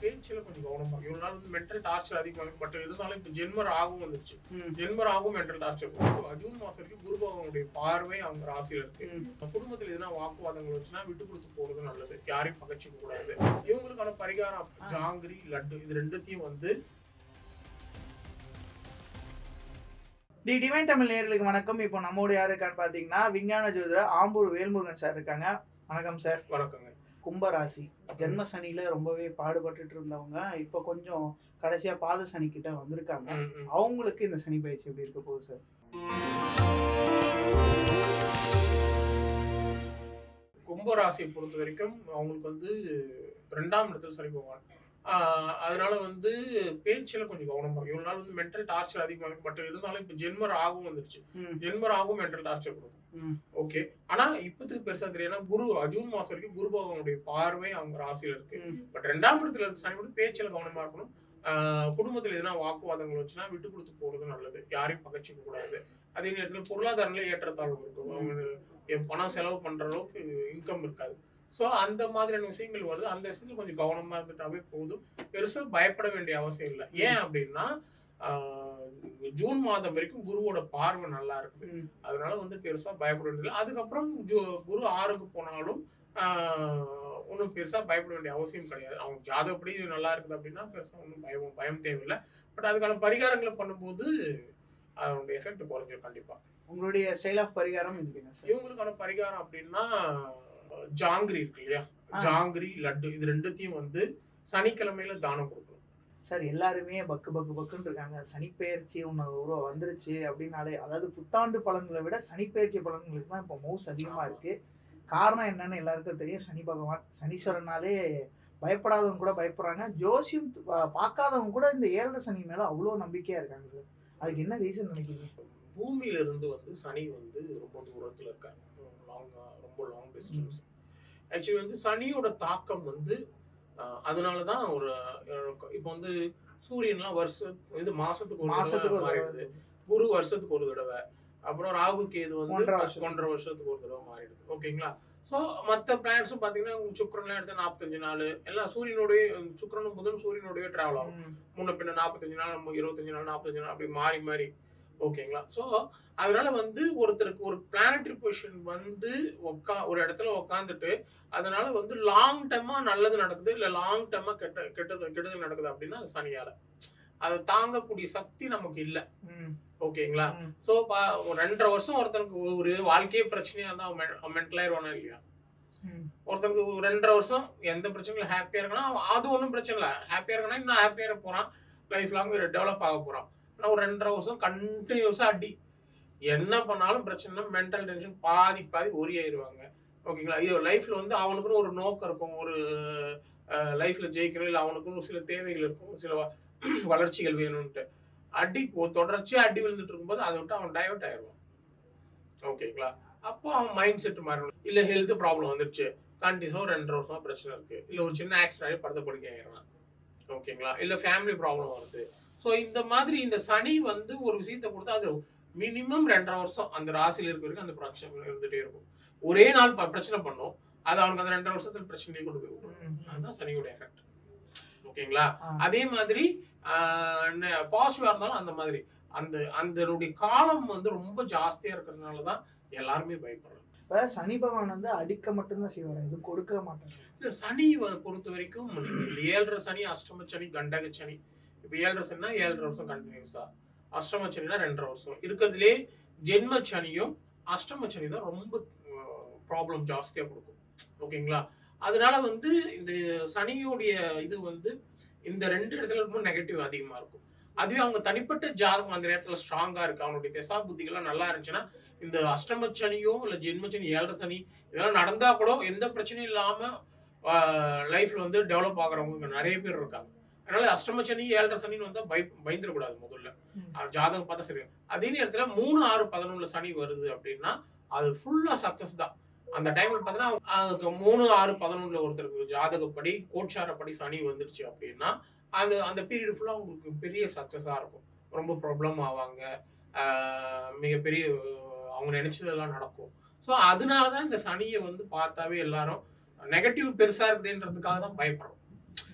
பேச்சுல கொஞ்சம் கவனமா இருக்கு. இவ்வளவு நாள் வந்து மென்டல் டார்ச்சர் அதிகமா இருக்கு. பட் இருந்தாலும் இப்ப ஜென்ம ராகும் வந்துருச்சு. ஜென்ம ராகும் மென்டல் டார்ச்சர். ஜூன் மாசம் வரைக்கும் குரு பகவானுடைய பார்வை அவங்க ராசியில இருக்கு. குடும்பத்துல எதனா வாக்குவாதங்கள் வச்சுன்னா விட்டு கொடுத்து போறது நல்லது. யாரையும் பகைச்சிக்க கூடாது. இவங்களுக்கான பரிகாரம் ஜாங்கிரி, லட்டு இது ரெண்டுத்தையும் வந்து தி டிவைன் தமிழ் நேயர்களுக்கு வணக்கம். இப்போ நம்மோட யாரு இருக்கான்னு பாத்தீங்கன்னா விஞ்ஞான ஜோதிடர் ஆம்பூர் வேல்முருகன் சார் இருக்காங்க. வணக்கம் சார். வணக்கங்க. கும்பராசி ஜென்ம சனியில ரொம்பவே பாடுபட்டு இருந்தவங்க இப்போ கொஞ்சம் கடைசியா பாத சனி கிட்ட வந்திருக்காங்க. அவங்களுக்கு இந்த சனி பயிற்சி எப்படி இருக்க போகுது சார்? கும்பராசியை பொறுத்த வரைக்கும் அவங்களுக்கு வந்து 2ஆம் இடத்துல சனி பகவான். அதனால வந்து பேச்சுல கொஞ்சம் கவனமா இருக்கு. இவ்வளவு நாள் வந்து மென்டல் டார்ச்சர் அதிகமா இருக்கு. பட் இருந்தாலும் இப்ப ஜென்ம ராகும் வந்துருச்சு. ஜென்ம ராகும் மென்டல் டார்ச்சர் கொடுக்கும். ஓகே. ஆனா இப்பத்துக்கு பெருசா தெரியும். குரு ஜூன் மாசம் வரைக்கும் குரு பகவானுடைய பார்வை அவங்க ராசியில இருக்கு. பட் 2ஆம் இடத்துல இருக்க சனி மட்டும் பேச்சுல கவனமா இருக்கணும். குடும்பத்துல எதனா வாக்குவாதங்கள் வச்சுன்னா விட்டு கொடுத்து போறது நல்லது. யாரையும் பகைச்சிக்க கூடாது. அதே நேரத்தில் பொருளாதாரங்களே ஏற்றத்தாழ்வு இருக்கும். அவங்க பணம் செலவு பண்ற அளவுக்கு இன்கம் இருக்காது. ஸோ அந்த மாதிரியான விஷயங்கள் வருது. அந்த விஷயத்துல கொஞ்சம் கவனமா இருந்துட்டாவே போதும். பெருசா பயப்பட வேண்டிய அவசியம் இல்லை. ஏன் அப்படின்னா ஜூன் மாதம் வரைக்கும் குருவோட பார்வை நல்லா இருக்குது. அதனால வந்து பெருசா பயப்பட வேண்டியதில்லை. அதுக்கப்புறம் குரு 6க்கு போனாலும் ஒன்றும் பெருசா பயப்பட வேண்டிய அவசியம் கிடையாது. அவங்க ஜாதகப்படி நல்லா இருக்குது அப்படின்னா பெருசா ஒன்றும் பயம் தேவையில்லை. பட் அதுக்கான பரிகாரங்களை பண்ணும்போது அதனுடைய எஃபெக்ட் குறைஞ்சிடும் கண்டிப்பா. உங்களுடைய ஸ்டைல் ஆஃப் பரிகாரம் இவங்களுக்கான பரிகாரம் அப்படின்னா ஜாங்கிரி இருக்கு இல்லையா, ஜாங்கிரி, லட்டு இது ரெண்டுத்தையும் வந்து சனிக்கிழமையில தானம் கொடுக்கணும். சார் எல்லாருமே பக்குன்னு இருக்காங்க. சனிப்பெயர்ச்சி ஒன்று வந்துருச்சு அப்படின்னாலே, அதாவது புத்தாண்டு பலன்களை விட சனிப்பெயர்ச்சி பலன்களுக்கு தான் இப்போ மவுஸ் அதிகமாக இருக்கு. காரணம் என்னன்னு எல்லாருக்கும் தெரியும். சனி பகவான், சனீஸ்வரனாலே பயப்படாதவங்க கூட பயப்படுறாங்க. ஜோசியம் பார்க்காதவங்க கூட இந்த 7 சனி மேல அவ்வளோ நம்பிக்கையா இருக்காங்க சார். அதுக்கு என்ன ரீசன் நினைக்கிறீங்க? பூமியில இருந்து வந்து சனி வந்து ரொம்ப தூரத்துல இருக்காங்க. ரொம்ப லாங் டிஸ்டன்ஸ். ஆக்சுவலி வந்து சனியோட தாக்கம் வந்து அதனாலதான் ஒரு இப்போ வந்து சூரியன்லாம் மாசத்துக்கு ஒரு மாறிடுது. குரு வருஷத்துக்கு ஒரு தடவை. அப்புறம் ராகு கேது வந்து 1.5 வருஷத்துக்கு ஒரு தடவை மாறிடுது. ஓகேங்களா? ஸோ மற்ற பிளானட்ஸும் பார்த்தீங்கன்னா சுக்கிரன்லாம் எடுத்து 45 நாள் எல்லாம் சூரியனுடைய சுக்கிரனும் புதன் சூரியனுடைய டிராவல் ஆகும். முன்ன பின்ன 45 நாள் 25 நாள் 45 நாள் அப்படி மாறி ஓகேங்களா? ஸோ அதனால வந்து ஒருத்தருக்கு ஒரு பிளானட்டரி பொசிஷன் வந்து ஒரு இடத்துல உட்காந்துட்டு அதனால வந்து லாங் டேர்மா நல்லது நடக்குது, இல்லை லாங் டேர்மா கெட்டது நடக்குது அப்படின்னா அது சனியால. அதை தாங்கக்கூடிய சக்தி நமக்கு இல்லை. ஓகேங்களா? ஸோ 2.5 வருஷம் ஒருத்தனுக்கு ஒரு வாழ்க்கையே பிரச்சனையா இருந்தா மென்டலாயிருவானா இல்லையா? ஒருத்தனுக்கு 2.5 வருஷம் எந்த பிரச்சனையும் ஹாப்பியா இருக்குன்னா அது ஒன்றும் பிரச்சனை இல்லை. ஹாப்பியா இருக்குன்னா இன்னும் ஹாப்பியா இருக்க போறான், லைஃப் லாங் டெவலப் ஆக போறான். ஆனால் ஒரு 2.5 வருஷம் கண்டினியூஸா அடி என்ன பண்ணாலும் பிரச்சனை, மென்டல் டென்ஷன் பாதி ஒரி ஆயிடுவாங்க. ஓகேங்களா? இது லைஃப்ல வந்து அவனுக்குன்னு ஒரு நோக்கம் இருக்கும், ஒரு லைஃப்ல ஜெயிக்கணும், இல்லை அவனுக்குன்னு சில தேவைகள் இருக்கும், சில வளர்ச்சிகள் வேணும்ட்டு தொடர்ச்சியா அடி விழுந்துட்டு இருக்கும்போது அதை விட்டு அவன் டைவர்ட் ஆயிடுவான். ஓகேங்களா? அப்போ அவன் மைண்ட் செட் மாறணும். இல்லை ஹெல்த் ப்ராப்ளம் வந்துருச்சு, கண்டினியூஸா 2.5 வருஷமா பிரச்சனை இருக்கு, இல்லை ஒரு சின்ன ஆக்சிடென்ட் ஆகி படுத்த படுக்க ஆயிடுறான். ஓகேங்களா? இல்லை ஃபேமிலி ப்ராப்ளம் வருது. ஸோ இந்த மாதிரி இந்த சனி வந்து ஒரு விஷயத்த கொடுத்தா அது மினிமம் 2.5 வருஷம் அந்த ராசியில் இருக்க வரைக்கும் அந்த பிரச்சனை இருந்துட்டே இருக்கும். ஒரே நாள் பிரச்சனை பண்ணும், அது அவனுக்கு அந்த 2.5 வருஷத்துல பிரச்சனையே கொண்டு போய் விடும். அதுதான் சனியோட எஃபெக்ட். ஓகேங்களா? அதே மாதிரி பாசிட்டிவா இருந்தாலும் அந்த மாதிரி அந்த காலம் வந்து ரொம்ப ஜாஸ்தியா இருக்கிறதுனாலதான் எல்லாருமே பயப்படுறாங்க. சனி பகவான் வந்து அடிக்க மட்டும்தான் செய்வார், இது கொடுக்க மாட்டாங்க. இல்ல, சனி பொறுத்த வரைக்கும் 7.5 சனி, அஷ்டம சனி, கண்டக சனி. இப்ப 7.5 சனினா 7.5 வருஷம் கண்டினியூஸா, அஷ்டம சனினா 2.5 வருஷம். இருக்கிறதுலே ஜென்ம சனியும் அஷ்டம சனி தான் ரொம்ப ப்ராப்ளம் ஜாஸ்தியா கொடுக்கும். ஓகேங்களா? அதனால வந்து இந்த சனியோடைய இது வந்து இந்த 2 இடத்துல இருக்கும்போது நெகட்டிவ் அதிகமா இருக்கும். அதுவே அவங்க தனிப்பட்ட ஜாதகம் அந்த நேரத்துல ஸ்ட்ராங்கா இருக்கு, அவனுடைய திசா புத்திகள்லாம் நல்லா இருந்துச்சுன்னா இந்த அஷ்டம சனியோ இல்ல ஜென்ம சனி 7.5 சனி இதெல்லாம் நடந்தா கூட எந்த பிரச்சனையும் இல்லாம லைஃப்ல வந்து டெவலப் ஆகுறவங்க நிறைய பேர் இருக்காங்க. அதனால அஷ்டம சனி 7.5 சனின்னு வந்தா பயந்துடக்கூடாது. முதல்ல ஜாதகம் பார்த்தா சரி. அதே நேரத்துல 3, 6, 11 சனி வருது அப்படின்னா அது ஃபுல்லா சக்சஸ் தான். அந்த டைம்ல பார்த்தீங்கன்னா 3, 6, 11 ஒருத்தருக்கு ஜாதகப்படி கோட்சாரப்படி சனி வந்துருச்சு அப்படின்னா அந்த பீரியட் ஃபுல்லா உங்களுக்கு பெரிய சக்சஸா இருக்கும். ரொம்ப ப்ராப்ளம் ஆவாங்க, மிகப்பெரிய அவங்க நினைச்சதெல்லாம் நடக்கும். ஸோ அதனாலதான் இந்த சனியை வந்து பார்த்தாவே எல்லாரும் நெகட்டிவ் பெருசா இருக்குதுன்றதுக்காக தான் பயப்படுறோம்.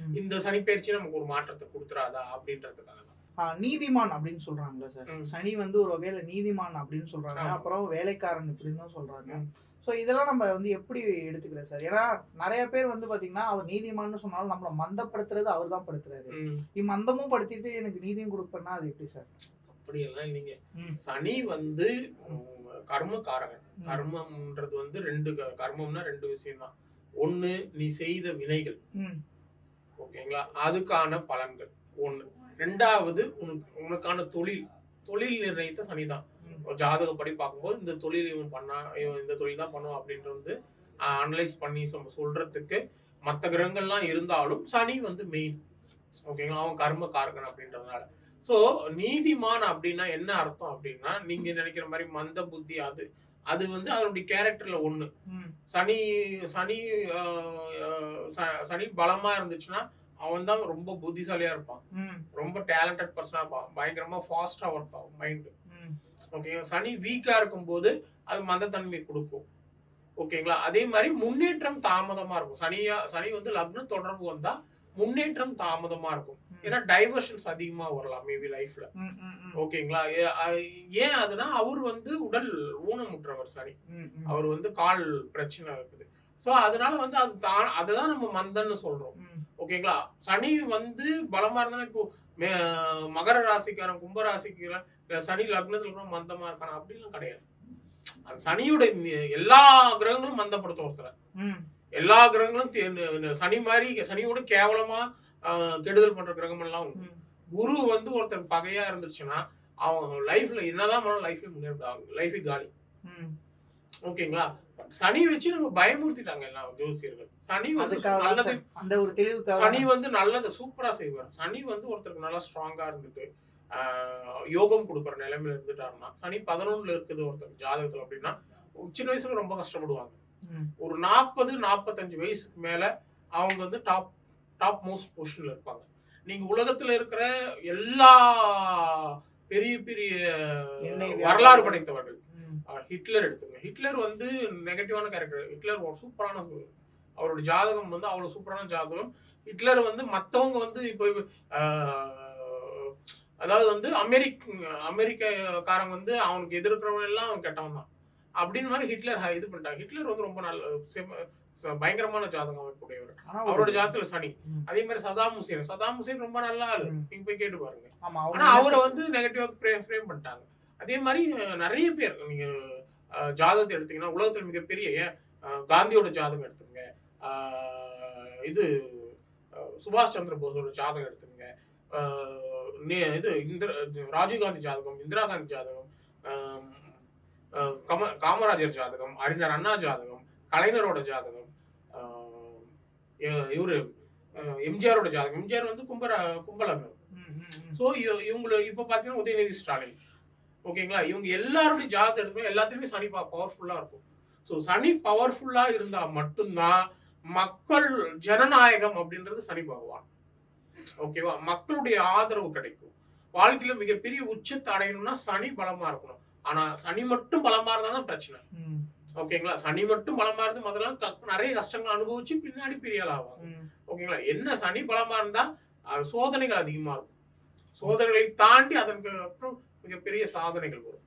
ம். இந்த சனி பயிற்சி நமக்கு ஒரு மாற்றத்தை கொடுத்துறாதா அப்படின்றதுக்காக தான். நீதிமான் அப்படின்னு சொல்றாங்களா சார்? ம். சனி வந்து ஒரு வகையில நீதிமான் அப்படின்னு சொல்றாங்க. ஆமா. அப்புறம் வேலைக்காரன் இப்படின்னு தான் சொல்றாங்க. ம். ஸோ இதெல்லாம் நம்ம வந்து எப்படி எடுத்துக்கிறோம் சார்? ஏன்னா நெறைய பேர் வந்து பாத்தீங்கன்னா, அவர் நீதிமான்னு சொன்னாலும் நம்மள மந்தப்படுத்துறது அவர் தான் படுத்துறாரு. மந்தமும் படுத்திட்டு எனக்கு நீதியும் கொடுப்பேன்னா அது எப்படி சார்? அப்படியெல்லாம் இல்லைங்க. ம். சனி வந்து கர்மகாரகன். ம். கர்மம்ன்றது வந்து 2 கர்மம்னா 2 விஷயம் தான். ஒண்ணு நீ செய்த வினைகள். ம். ஓகேங்களா? அதுக்கான பலன்கள் 1. 2வது உனக்கான தொழில். தொழில் நிர்ணயித்த சனிதான். ம். ஒரு ஜாதகப்படி பார்க்கும்போது இந்த தொழில் இவன் இந்த தொழில் தான் பண்ணுவான் அப்படின்ட்டு வந்து அனலைஸ் பண்ணி சொல்றதுக்கு மற்ற கிரகங்கள்லாம் இருந்தாலும் சனி வந்து மெயின். ஓகேங்களா? அவன் கர்ம காரகன் அப்படின்றதுனால. ஸோ நீதிமான் அப்படின்னா என்ன அர்த்தம் அப்படின்னா, நீங்க நினைக்கிற மாதிரி மந்த புத்தி அது வந்து அதனுடைய கேரக்டர்ல ஒண்ணு. ம். சனி சனி ஆ, ஆ, சனி பலமா இருந்துச்சுன்னா அவன் தான் ரொம்ப புத்திசாலியா இருப்பான். ம். ரொம்ப டேலண்டட் பர்சனா இருப்பான். பயங்கரமா ஃபாஸ்டா ஒர்க் ஆகும் மைண்ட். ம். ஓகே. சனி வீக்கா இருக்கும்போது அது மந்தத்தன்மை கொடுக்கும். ஓகேங்களா? அதே மாதிரி முன்னேற்றம் தாமதமா இருக்கும். சனி வந்து லக்ன தொடர்பு வந்தா முன்னேற்றம் தாமதமா இருக்கும். ஏன்னா டைவர்ஷன்ஸ் அதிகமா வரலாம் மேபி லைஃப்ல. ம். ம். ம். ஓகேங்களா? ஏன் அதுனா அவர் வந்து உடல் ஊனமுற்றவர் சனி. ம். ம். அவர் வந்து கால் பிரச்சனை இருக்குது. ஸோ அதனால வந்து அதுதான் நம்ம மந்தன்னு சொல்றோம். ம். ஓகேங்களா? சனி வந்து பலமா இருந்தா இப்போ மகர ராசிக்காரன் கும்ப ராசிக்காரன் சனி லக்னத்துல கூட மந்தமா இருக்கானா அப்படிலாம் கிடையாது. அது சனியோட எல்லா கிரகங்களும் மந்தப்படுத்தும் ஒருத்தரை. ம். எல்லா கிரகங்களும் சனி மாதிரி சனியோட கேவலமா கெடுதல் பண்ற கிரகம் எல்லாம் உண்டு. ம். குரு வந்து ஒருத்தருக்கு பகையா இருந்துச்சுன்னா அவங்க லைஃப்ல என்னதான் பண்ணாலும் லைஃப்ல முன்னேறாங்க. லைஃபே காலி. ம். ஓகேங்களா? சனி வச்சு நம்ம பயமுறுத்திட்டாங்க எல்லாம் ஜோசியர்கள். சனி வந்து அதுக்காக தான் நல்லது. சார். அந்த ஒரு தெளிவுக்காக சனி வந்து நல்லதை சூப்பரா செய்வார். சனி வந்து ஒருத்தருக்கு நல்லா ஸ்ட்ராங்கா இருந்துட்டு யோகம் கொடுக்குற நிலைமையில இருந்துட்டாருன்னா, சனி 11ல இருக்குது ஒருத்தருக்கு ஜாதகத்துல அப்படின்னா சின்ன வயசுல ரொம்ப கஷ்டப்படுவாங்க. ம். ஒரு 40-45 வயசுக்கு மேல அவங்க வந்து டாப் மோஸ்ட் பொசிஷன்ல இருப்பாங்க. நீங்க உலகத்துல இருக்கிற எல்லா பெரிய பெரிய எண்ணெய் வரலாறு வியாபாரிகள். படைத்தவர்கள். ம். ஹிட்லர் எடுத்துங்க. ஹிட்லர் வந்து நெகட்டிவான கேரக்டர். ஹிட்லர் ஒரு சூப்பரான அவரோட ஜாதகம் வந்து அவ்வளவு சூப்பரான ஜாதகம். ஹிட்லர் வந்து மத்தவங்க வந்து இப்போ அதாவது வந்து அமெரிக்காரங்க வந்து அவனுக்கு எதிர்க்கிறவங்க எல்லாம் அவன் கெட்டவன் தான் அப்படின்னு மாதிரி ஹிட்லர் இது பண்ணிட்டாங்க. ஹிட்லர் வந்து ரொம்ப நல்ல பயங்கரமான ஜாதகம் அமைப்புடையவர். ஆனா அவரோட ஜாதகத்துல சனி. ம். அதே மாதிரி சதாம் ஹுசேன் ரொம்ப நல்ல ஆளு. ம். நீங்க போய் கேட்டு பாருங்க. ஆமா. ஆனா அவரை வந்து நெகட்டிவா ஃப்ரேம் பண்ணிட்டாங்க. அதே மாதிரி நிறைய பேர் நீங்க ஜாதகத்தை எடுத்தீங்கன்னா உலகத்துல மிகப்பெரிய காந்தியோட ஜாதகம் எடுத்துங்க. இது சுபாஷ் சந்திர போஸோட ஜாதகம் எடுத்துங்க. இது ராஜீவ்காந்தி ஜாதகம், இந்திரா காந்தி ஜாதகம், காமராஜர் ஜாதகம், அறிஞர் அண்ணா ஜாதகம், கலைஞரோட ஜாதகம், இவரு எம்ஜிஆரோட ஜாதகம். எம்ஜிஆர் வந்து கும்பலக்னம். ஸோ இவங்களை இப்ப பாத்தீங்கன்னா உதயநிதி ஸ்டாலின். ஓகேங்களா? இவங்க எல்லாருடைய ஜாதகம் எடுத்துக்கணும். எல்லாத்துலயுமே சனி பவர்ஃபுல்லா இருக்கும். ஸோ சனி பவர்ஃபுல்லா இருந்தா மட்டும்தான் மக்கள் ஜனநாயகம் அப்படின்றது சனி பகவான். ஓகேவா? மக்களுடைய ஆதரவு கிடைக்கும். வாழ்க்கையில மிகப்பெரிய உச்சத்தை அடையணும்னா சனி பலமா இருக்கணும். ஆனா சனி மட்டும் பலமா இருந்தா தான் பிரச்சனை. ஓகேங்களா? சனி மட்டும் பலமா இருந்து முதல்ல நிறைய கஷ்டங்கள் அனுபவிச்சு பின்னாடி பெரிய ஆள் ஆவாங்க. ஓகேங்களா? என்ன சனி பலமா இருந்தா சோதனைகள் அதிகமா இருக்கும். சோதனைகளை தாண்டி அதற்கு அப்புறம் மிகப்பெரிய சாதனைகள் வரும்.